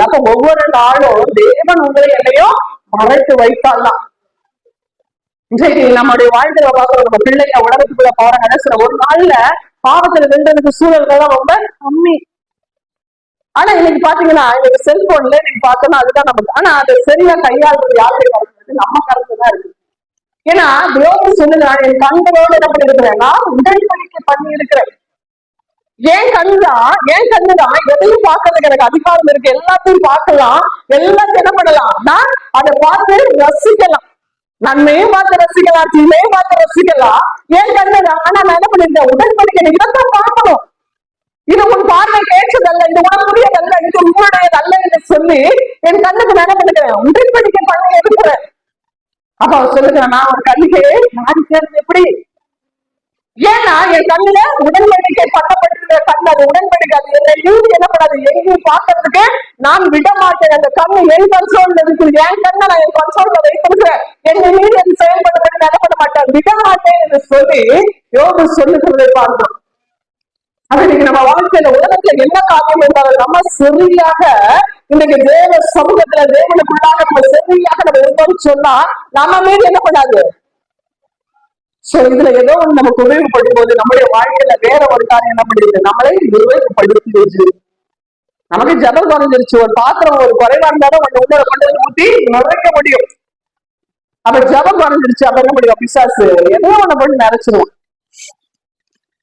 அப்ப ஒவ்வொரு நாளும் தேவன் உங்களை என்னையும் மறைத்து வைத்தாலாம். இன்றைக்கு நம்முடைய வாழ்க்கையில பார்க்கிறோம், நம்ம பிள்ளைங்க உலகத்துக்குள்ள போறாங்க, சில ஒரு நாள்ல பாவத்துல வென்றதுக்கு சூழல்கள் ரொம்ப கம்மி. ஆனா இன்னைக்கு பாத்தீங்கன்னா இன்னைக்கு செல்போன்ல நீங்க பார்த்தோம்னா அதுதான் நமக்கு. ஆனா அதை சரியா கையாளுறது யாருடைய கருத்து? நம்ம கருத்து தான் இருக்கு. ஏன்னா தேவன் சொல்லுங்க, என் கண்களோடு என்ன பண்ணிருக்கிறேன், நான் உடன்படிக்கை பண்ணி இருக்கிறேன். என் கண்ணுதான் எதையும் பார்க்கறதுக்கு எனக்கு அதிகாரம் இருக்கு. எல்லாத்தையும் பார்க்கலாம், எல்லாத்தையும் என்ன பண்ணலாம், நான் அதை பார்த்து ரசிக்கலாம். நன்மையும் பார்த்து ரசிக்கலாம், தீமையும் பார்த்து ரசிக்கலாம். என் கண்ணுதான். ஆனா நான் என்ன பண்ணிருக்கேன், உடன்படிக்கை இதைத்தான் பார்க்கணும். இது உன் பார்வை கேட்சதல்ல, இது உனக்குரியதல்ல, இது உங்களுடையதல்ல என்று சொல்லி என் கண்ணுக்கு நான் என்ன பண்ணுறேன், உடன்படிக்கை பண்ணி இருக்கிறேன். அப்ப அவர் சொல்லுங்க, நான் ஒரு கண்ணுக்கு மாறிக்கிறது எப்படி? ஏன்னா என் கண்ணுல உடன்படிக்கை பண்ணப்பட்டிருக்கிற கண், அது உடன்படிக்கை, அது என்னை மீறி என்ன பண்ணாது, எங்கேயும் பார்க்கறதுக்கு நான் விட மாட்டேன். அந்த கண்ணு என் கண்ட்ரோல்ல இருக்கு. என் கண்ணை நான் என் கண்ட்ரோல்ல வைத்திருக்கிறேன். என்னை மீறி அது செயல்படுறது என்ன பண்ண மாட்டேன், விட மாட்டேன் என்று சொல்லி யோபு சொல்லுகிறதை பார்க்கிறோம். அது இன்னைக்கு நம்ம வாழ்க்கையில உலகத்துல என்ன காரியம் இருந்தாலும் நம்ம சரியாக இன்னைக்கு தேவ சமூகத்துல தேவனுக்குள்ளாக நம்ம சரியாக நம்ம இருந்தோம்னு சொன்னா நம்ம மீது என்ன பண்ணாது. சோ இதுல ஏதோ ஒண்ணு நமக்கு உபயோகப்படும் போது நம்முடைய வாழ்க்கையில வேற ஒரு காரியம் என்ன பண்ணிடுது, நம்மளை உபயோகப்படுத்திடுச்சு. நமக்கு ஜபம் குறைஞ்சிருச்சு. ஒரு பாத்திரம் ஒரு குறைவா இருந்தாலும் ஒண்ணு உள்ள கொண்டு ஊட்டி நுழைக்க முடியும். அப்ப ஜபம் குறைஞ்சிருச்சு, அப்ப என்ன முடியும், பிசாசு ஏதோ ஒண்ணு போட்டு நிறைச்சிருவோம்.